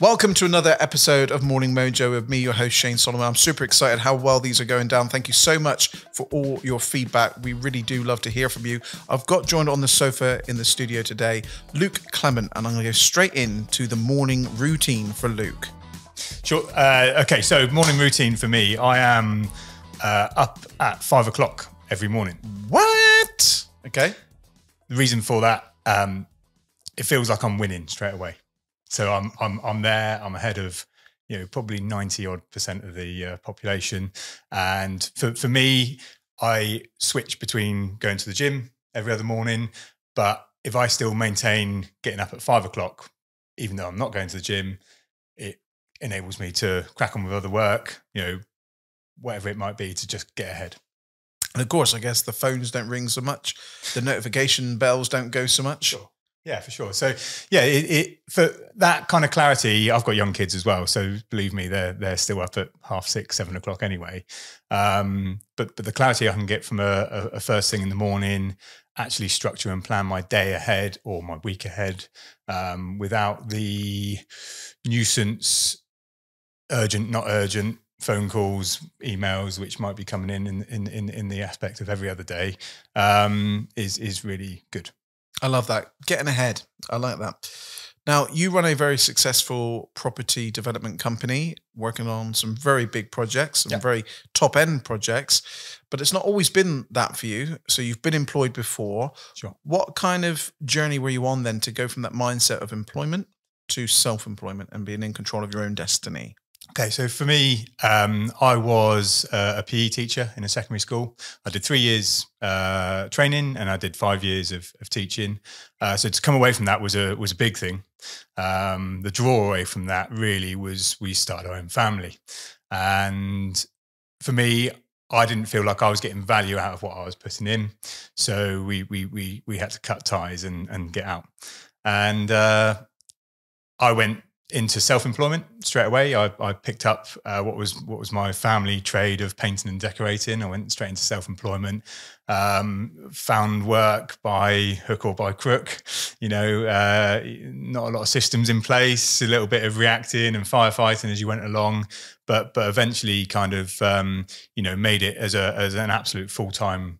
Welcome to another episode of Morning Mojo with me, your host, Shane Solomon. I'm super excited how well these are going down. Thank you so much for all your feedback. We really do love to hear from you. I've got joined on the sofa in the studio today, Luke Clement, and I'm going to go straight into the morning routine for Luke. Sure. Okay, so morning routine for me, I am up at 5 o'clock every morning. What? Okay. The reason for that, it feels like I'm winning straight away. So I'm there. I'm ahead of probably 90% of the population. And for me, I switch between going to the gym every other morning. But if I still maintain getting up at 5 o'clock, even though I'm not going to the gym, it enables me to crack on with other work, whatever it might be, to just get ahead. And of course, I guess the phones don't ring so much. The notification bells don't go so much. Sure. Yeah, for sure. So yeah, for that kind of clarity, I've got young kids as well. So believe me, they're still up at 6:30, 7 o'clock anyway. But the clarity I can get from a first thing in the morning, actually structure and plan my day ahead or my week ahead, without the nuisance, urgent, not urgent, phone calls, emails, which might be coming in the aspect of every other day, is really good. I love that. Getting ahead. I like that. Now, you run a very successful property development company working on some very big projects, some very top-end projects, but it's not always been that for you. So you've been employed before. Sure. What kind of journey were you on then to go from that mindset of employment to self-employment and being in control of your own destiny? Okay, so for me, I was a PE teacher in a secondary school. I did 3 years training, and I did 5 years of teaching. So to come away from that was a big thing. The draw away from that really was we started our own family, and for me, I didn't feel like I was getting value out of what I was putting in. So we had to cut ties and get out, and I went into self-employment straight away. I picked up what was my family trade of painting and decorating. I went straight into self-employment, found work by hook or by crook, not a lot of systems in place, a little bit of reacting and firefighting as you went along, but eventually kind of, made it as an absolute full-time,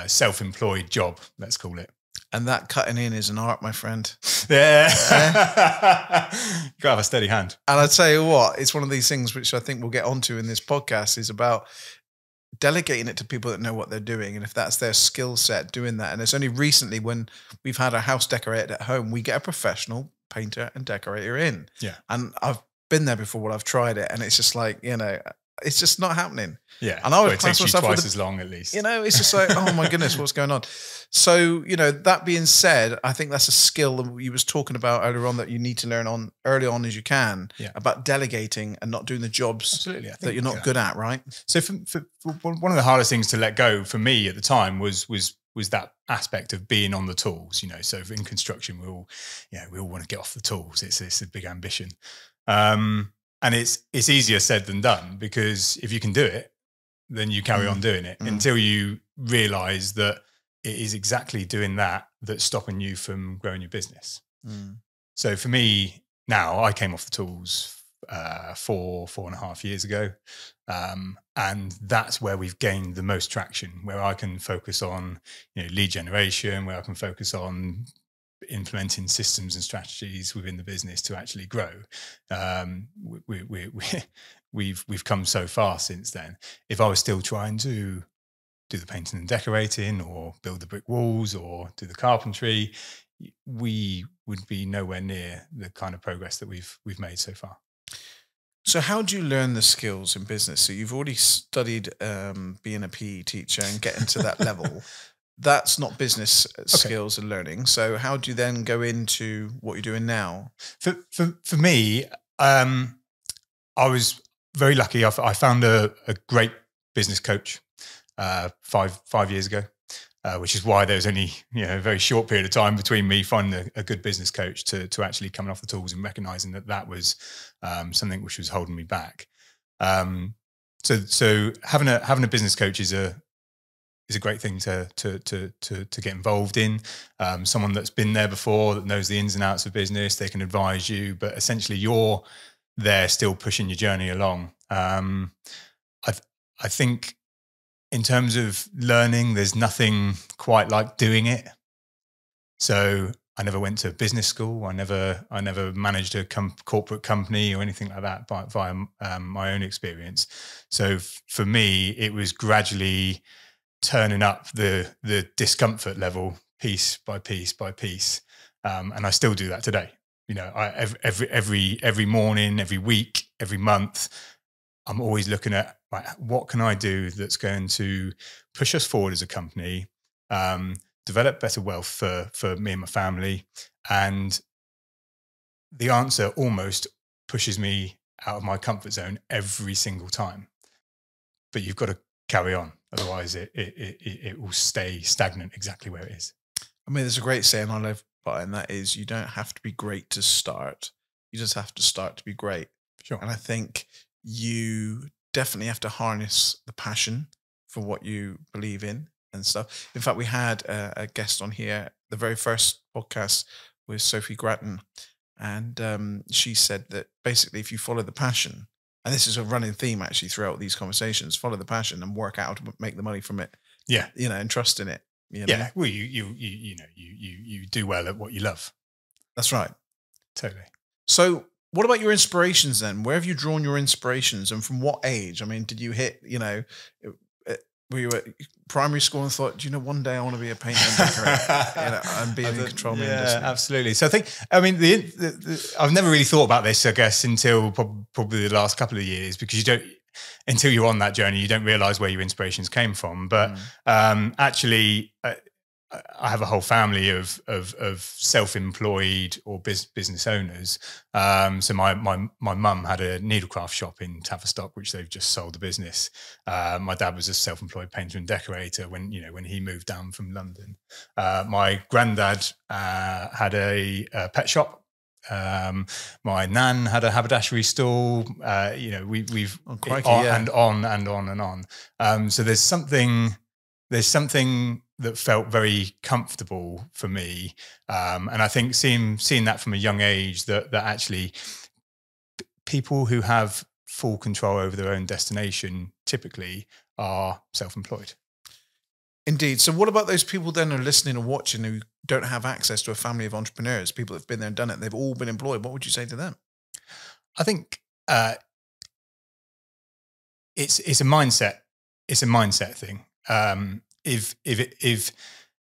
self-employed job, let's call it. And that cutting in is an art, my friend. Yeah. You've got to have a steady hand. And I tell you what, it's one of these things which I think we'll get onto in this podcast is about delegating it to people that know what they're doing. And if that's their skill set, doing that. And it's only recently when we've had our house decorated at home, we get a professional painter and decorator in. Yeah. And I've been there before, I've tried it. And it's just like, it's just not happening. Yeah. And I would it takes you twice as long at least. It's just like, oh my goodness, what's going on? So, that being said, I think that's a skill that you was talking about earlier on that you need to learn on early on as you can about delegating and not doing the jobs that you're not good at, right? So for one of the hardest things to let go for me at the time was that aspect of being on the tools, so in construction, we all want to get off the tools. It's a big ambition. And it's easier said than done, because if you can do it, then you carry on doing it until you realize that it is exactly doing that that's stopping you from growing your business. So for me now, I came off the tools 4.5 years ago. And that's where we've gained the most traction, where I can focus on lead generation, where I can focus on implementing systems and strategies within the business to actually grow. We've come so far since then. If I was still trying to do the painting and decorating or build the brick walls or do the carpentry, we would be nowhere near the kind of progress that we've made so far. So how do you learn the skills in business? So you've already studied being a PE teacher and getting to that level. That's not business skills and learning. So how do you then go into what you're doing now? For me, I was very lucky. I found a great business coach 5 years ago, which is why there was only a very short period of time between me finding a good business coach to actually coming off the tools and recognizing that was something which was holding me back. So having a business coach is is a great thing to get involved in. Someone that's been there before, that knows the ins and outs of business, they can advise you, but essentially you're there still pushing your journey along. I think in terms of learning, there's nothing quite like doing it. So I never went to business school. I never managed a corporate company or anything like that via my own experience. So for me, it was gradually turning up the discomfort level piece by piece by piece, and I still do that today. You know, every morning, every week, every month, I'm always looking at, right, what can I do that's going to push us forward as a company, develop better wealth for me and my family. And the answer almost pushes me out of my comfort zone every single time. But you've got to carry on. Otherwise it will stay stagnant exactly where it is. I mean, there's a great saying I live by, and that is, you don't have to be great to start. You just have to start to be great. Sure. And I think you definitely have to harness the passion for what you believe in and stuff. In fact, we had a guest on here, the very first podcast with Sophie Grattan, and she said that basically if you follow the passion, and this is a running theme actually throughout these conversations, follow the passion and work out how to make the money from it. Yeah. You know, and trust in it. You know? Yeah. Well, you do well at what you love. That's right. Totally. So what about your inspirations then? Where have you drawn your inspirations, and from what age? I mean, did you hit, you know, were you at primary school and thought, do you know, one day I want to be a painter and decorator, you know, and be in control of the industry? Yeah, absolutely. So I think, I mean, I've never really thought about this, I guess, until probably the last couple of years, because until you're on that journey, you don't realize where your inspirations came from. But actually, I have a whole family of self-employed or business owners. So my mum had a needlecraft shop in Tavistock, which they've just sold the business. My dad was a self-employed painter and decorator when he moved down from London. My granddad had a pet shop. My nan had a haberdashery stall. We've and on. So there's something that felt very comfortable for me. And I think seeing that from a young age, that actually people who have full control over their own destination typically are self-employed. Indeed. So what about those people then who are listening and watching who don't have access to a family of entrepreneurs, people that have been there and done it, and they've all been employed? What would you say to them? I think it's a mindset. It's a mindset thing. If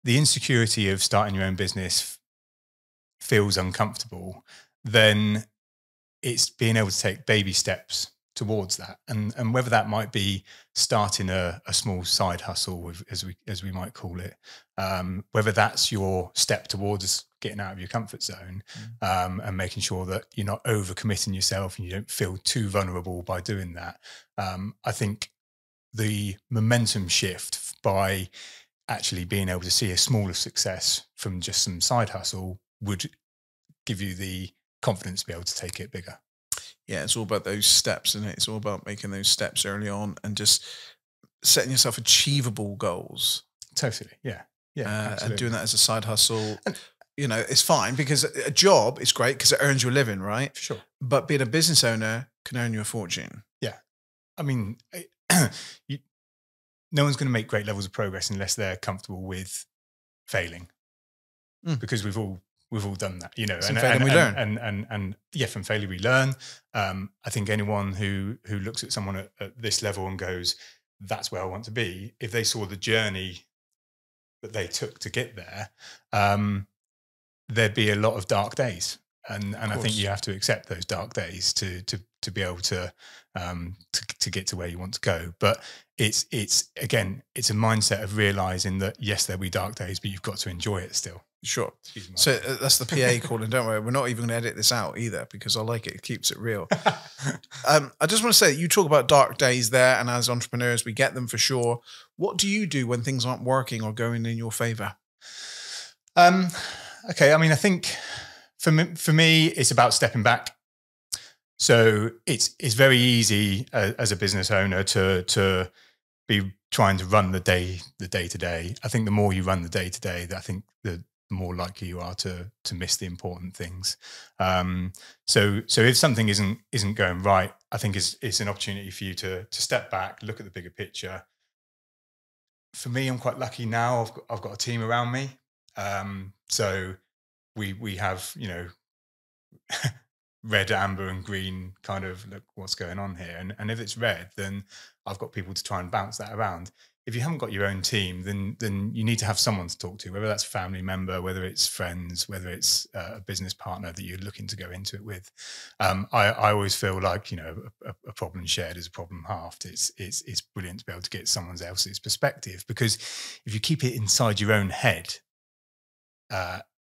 the insecurity of starting your own business feels uncomfortable, then it's being able to take baby steps towards that, and whether that might be starting a small side hustle, as we might call it, whether that's your step towards getting out of your comfort zone, and making sure that you're not overcommitting yourself and you don't feel too vulnerable by doing that. I think the momentum shift by actually being able to see a smaller success from just some side hustle would give you the confidence to be able to take it bigger. Yeah, it's all about those steps, isn't it? It's all about making those steps early on and just setting yourself achievable goals. Totally, yeah. And doing that as a side hustle. And, you know, it's fine because a job is great because it earns you a living, right? For sure. But being a business owner can earn you a fortune. Yeah. I mean, no one's going to make great levels of progress unless they're comfortable with failing, because we've all done that, you know. From failure we learn, and yeah, from failure we learn. I think anyone who looks at someone at this level and goes, "That's where I want to be," if they saw the journey that they took to get there, there'd be a lot of dark days, and I think you have to accept those dark days to be able to get to where you want to go. But it's again, it's a mindset of realizing that yes, there'll be dark days, but you've got to enjoy it still. Sure. So that's the PA calling, don't worry. We're not even going to edit this out either because I like it. It keeps it real. I just want to say, you talk about dark days there, and as entrepreneurs, we get them for sure. What do you do when things aren't working or going in your favor? Okay. I mean, I think for me, it's about stepping back. So it's very easy as a business owner to be trying to run the day to day. I think the more you run the day to day, I think the more likely you are to miss the important things. So if something isn't going right, I think it's an opportunity for you to step back, look at the bigger picture. For me, I'm quite lucky now. I've got a team around me. So we have, red, amber, and green kind of look what's going on here. And if it's red, then I've got people to try and bounce that around. If you haven't got your own team, then you need to have someone to talk to, whether that's a family member, whether it's friends, whether it's a business partner that you're looking to go into it with. I always feel like, a problem shared is a problem halved. It's brilliant to be able to get someone else's perspective, because if you keep it inside your own head,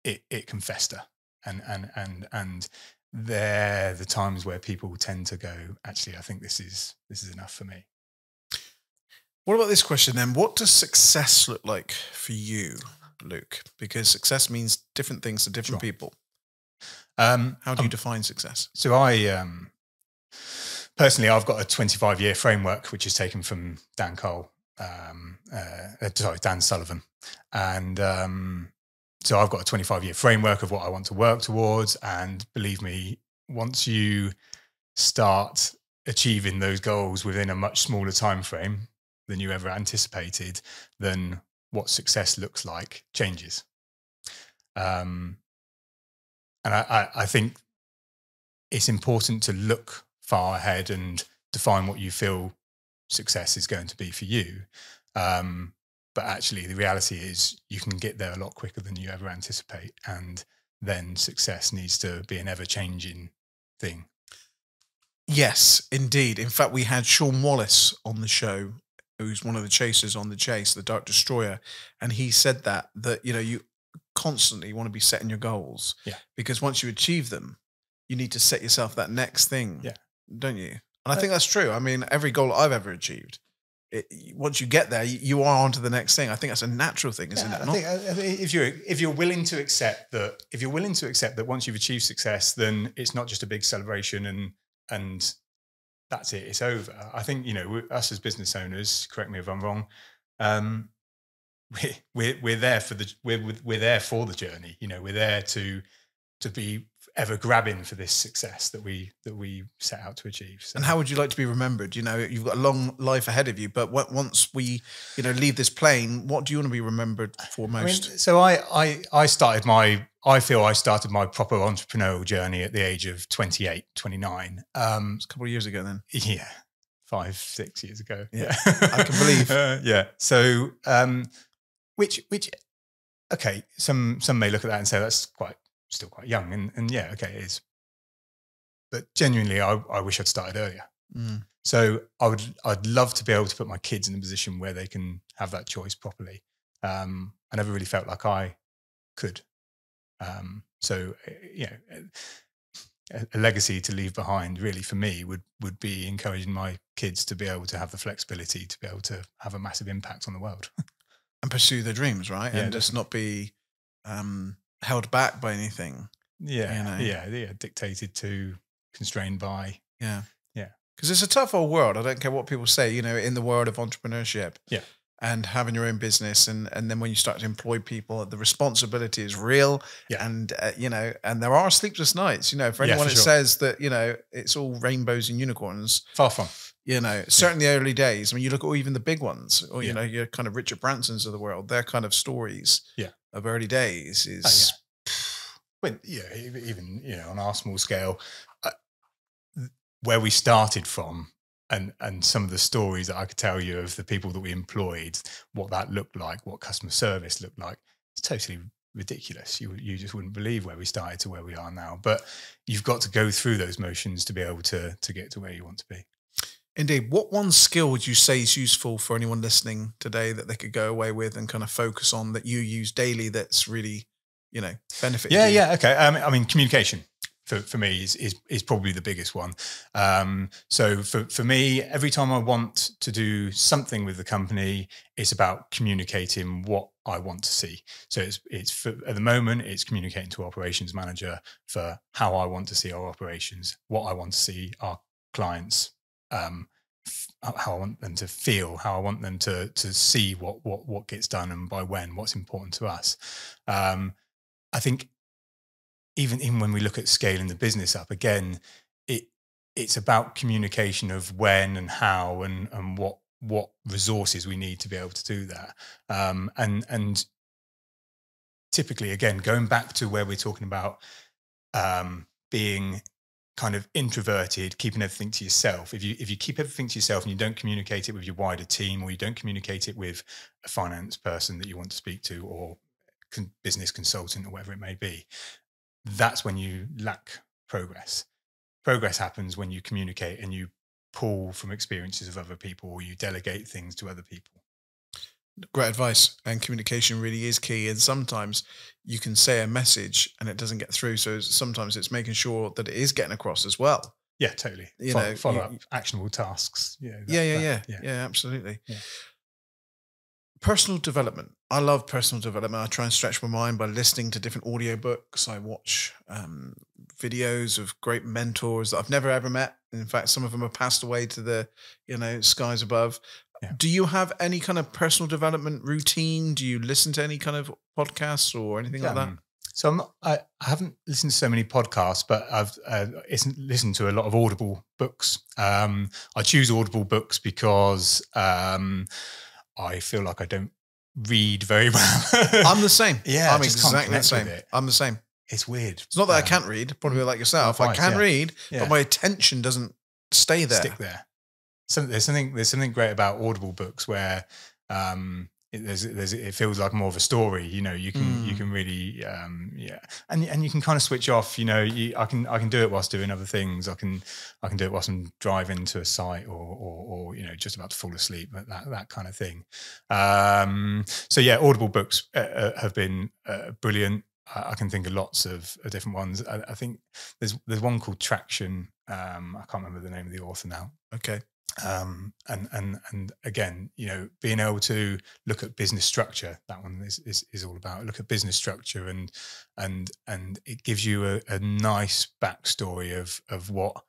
it can fester. And they're the times where people tend to go, actually, I think this is enough for me. What about this question then? What does success look like for you, Luke? Because success means different things to different people. How do you define success? So I, personally, I've got a 25-year framework, which is taken from Dan Sullivan. And so I've got a 25-year framework of what I want to work towards. And believe me, once you start achieving those goals within a much smaller time frame than you ever anticipated, then what success looks like changes. And I think it's important to look far ahead and define what you feel success is going to be for you. But actually, the reality is you can get there a lot quicker than you ever anticipate. And then success needs to be an ever-changing thing. Yes, indeed. In fact, we had Sean Wallace on the show, who's one of the chasers on the chase, the Dark Destroyer. And he said that you constantly want to be setting your goals. Yeah. Because once you achieve them, you need to set yourself that next thing. Yeah. Don't you? And I think that's true. I mean, every goal I've ever achieved, once you get there, you are on to the next thing. I think that's a natural thing, isn't it? I think if you're willing to accept that once you've achieved success, then it's not just a big celebration and that's it, it's over. I think, us as business owners, correct me if I'm wrong, we're there for the journey. We're there to be ever grabbing for this success that we set out to achieve. So. And how would you like to be remembered? You've got a long life ahead of you, but once we, leave this plane, what do you want to be remembered for most? So I started my proper entrepreneurial journey at the age of 28, 29. It's a couple of years ago then. Yeah. 5-6 years ago. Yeah. I can believe. Yeah. So, which, okay. Some may look at that and say that's still quite young, and yeah, okay, it is. But genuinely, I wish I'd started earlier. Mm. So I'd love to be able to put my kids in a position where they can have that choice properly. I never really felt like I could. So a legacy to leave behind, really, for me, would be encouraging my kids to be able to have the flexibility to be able to have a massive impact on the world and pursue their dreams, right? Yeah, and just not be held back by anything. Yeah, dictated to, constrained by. Yeah. Yeah. Because it's a tough old world. I don't care what people say, in the world of entrepreneurship. Yeah. And having your own business, and then when you start to employ people, the responsibility is real. Yeah. And and there are sleepless nights. For anyone that says that it's all rainbows and unicorns, far from. Certainly the early days. I mean, you look at even the big ones, or your kind of Richard Bransons of the world. Their kind of stories of early days is. Even on our small scale, where we started from. And some of the stories that I could tell you of the people that we employed, what that looked like, what customer service looked like, it's totally ridiculous. You just wouldn't believe where we started to where we are now. But you've got to go through those motions to be able to get to where you want to be. Indeed. What one skill would you say is useful for anyone listening today that they could go away with and kind of focus on, that you use daily, that's really, benefiting you? Yeah. Okay. I mean, communication. For me is probably the biggest one. So for me, every time I want to do something with the company, it's about communicating what I want to see. So it's at the moment, it's communicating to operations manager for how I want to see our operations, what I want to see our clients how I want them to feel, how I want them to see what gets done and by when, what's important to us. I think even when we look at scaling the business up, again, it's about communication of when and how and what resources we need to be able to do that. And typically, again, going back to where we're talking about being kind of introverted, keeping everything to yourself. If you keep everything to yourself and you don't communicate it with your wider team, or you don't communicate it with a finance person that you want to speak to, or business consultant, or whatever it may be, that's when you lack progress. Progress happens when you communicate and you pull from experiences of other people, or you delegate things to other people. Great advice. And communication really is key. And sometimes you can say a message and it doesn't get through. So sometimes it's making sure that it is getting across as well. Yeah, totally. Follow up actionable tasks. Yeah, absolutely. Yeah. Personal development. I love personal development. I try and stretch my mind by listening to different audiobooks. I watch videos of great mentors that I've never ever met. In fact, some of them have passed away to the, skies above. Yeah. Do you have any kind of personal development routine? Do you listen to any kind of podcasts or anything like that? So I haven't listened to so many podcasts, but I've listened to a lot of Audible books. I choose Audible books because I feel like I don't read very well. I'm the same. Yeah, I'm exactly the same. I'm the same. It's weird. It's not that I can't read, probably like yourself. I can read, but my attention doesn't stay there. Stick there. There's something great about Audible books where it feels like more of a story. You can really and you can kind of switch off. I can do it whilst doing other things. I can do it whilst I'm driving to a site or just about to fall asleep. That kind of thing. So yeah, Audible books have been brilliant. I can think of lots of different ones. I think there's one called Traction. I can't remember the name of the author now. Okay. And again, being able to look at business structure, that one is all about look at business structure and it gives you a nice backstory of what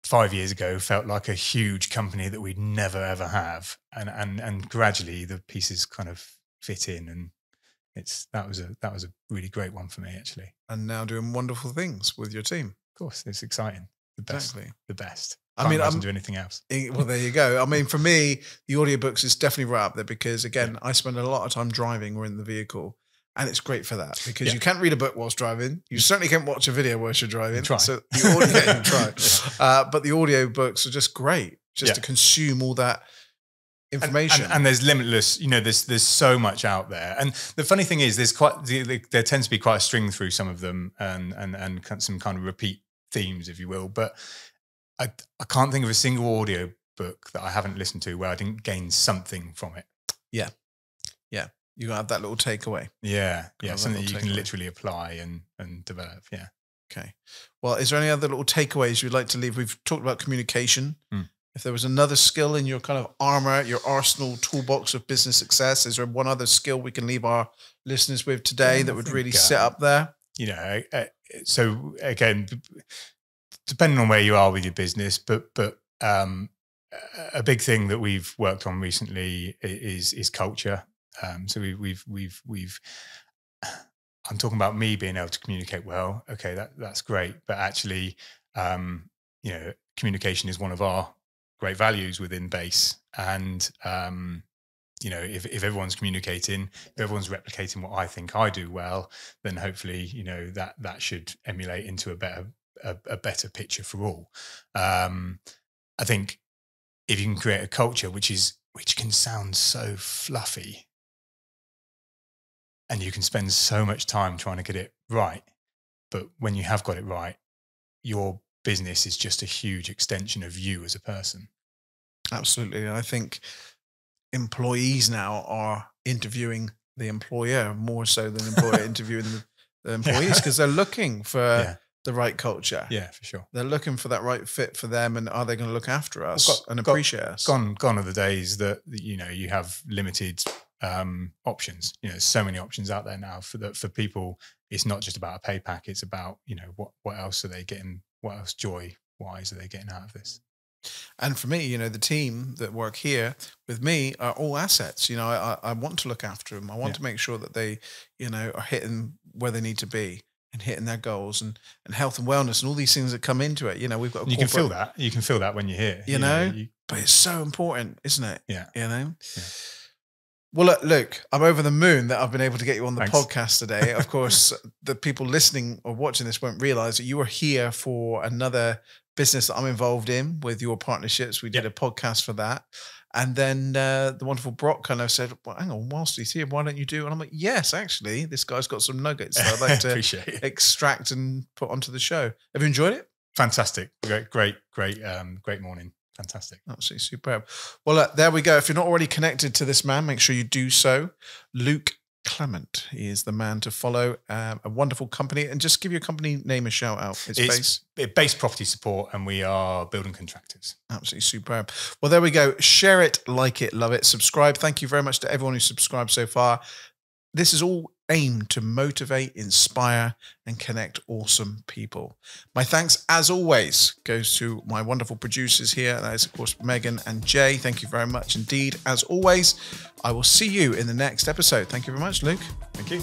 5 years ago felt like a huge company that we'd never ever have, and gradually the pieces kind of fit in, and that was a really great one for me, actually. And now doing wonderful things with your team. Of course, it's exciting. The best. Exactly. The best. I mean, I'm do anything else. Well, there you go. I mean, for me, the audiobooks is definitely right up there because, again, I spend a lot of time driving or in the vehicle, and it's great for that because you can't read a book whilst driving. You certainly can't watch a video whilst you're driving. Try. So the audio, try. But the audiobooks are just great to consume all that information. And there's limitless, there's so much out there. And the funny thing is, there tends to be quite a string through some of them and some kind of repeat themes, if you will. But I can't think of a single audio book that I haven't listened to where I didn't gain something from it. Yeah. You have that little takeaway. Yeah. Something that you can literally apply and develop. Yeah. Okay. Well, is there any other little takeaways you'd like to leave? We've talked about communication. If there was another skill in your kind of armor, your arsenal toolbox of business success, is there one other skill we can leave our listeners with today that would really sit up there? So again, depending on where you are with your business, but a big thing that we've worked on recently is culture. So we've I'm talking about me being able to communicate well. Okay, that's great, but actually, communication is one of our great values within Base, and if everyone's communicating, if everyone's replicating what I think I do well, then hopefully that should emulate into a better picture for all. I think if you can create a culture which can sound so fluffy, and you can spend so much time trying to get it right, but when you have got it right, your business is just a huge extension of you as a person. Absolutely. And I think employees now are interviewing the employer more so than the employer interviewing the employees because they're looking for the right culture. Yeah, for sure. They're looking for that right fit for them, and are they going to look after us and appreciate us? Gone are the days that you have limited options. So many options out there now for people. It's not just about a pay pack. It's about what else are they getting? What else joy wise are they getting out of this? And for me, the team that work here with me are all assets. I want to look after them. I want to make sure that they, are hitting where they need to be and hitting their goals and health and wellness and all these things that come into it. We've got you can feel that. You can feel that when you're here. But it's so important, isn't it? Yeah. Yeah. Well, look, Luke, I'm over the moon that I've been able to get you on the podcast today. Of course, the people listening or watching this won't realize that you were here for another business that I'm involved in with your partnerships. We did a podcast for that. And then the wonderful Brock kind of said, well, hang on, whilst he's here, why don't you do it? And I'm like, yes, actually, this guy's got some nuggets that I'd like to extract and put onto the show. Have you enjoyed it? Fantastic. Great morning. Fantastic. Absolutely superb. Well, there we go. If you're not already connected to this man, make sure you do so. Luke Clement. He is the man to follow. A wonderful company. And just give your company name a shout out. It's Base Property Support, and we are building contractors. Absolutely superb. Well, there we go. Share it, like it, love it, subscribe. Thank you very much to everyone who subscribed so far. This is all aimed to motivate, inspire, and connect awesome people. My thanks, as always, goes to my wonderful producers here. That is, of course, Megan and Jay. Thank you very much indeed. As always, I will see you in the next episode. Thank you very much, Luke. Thank you.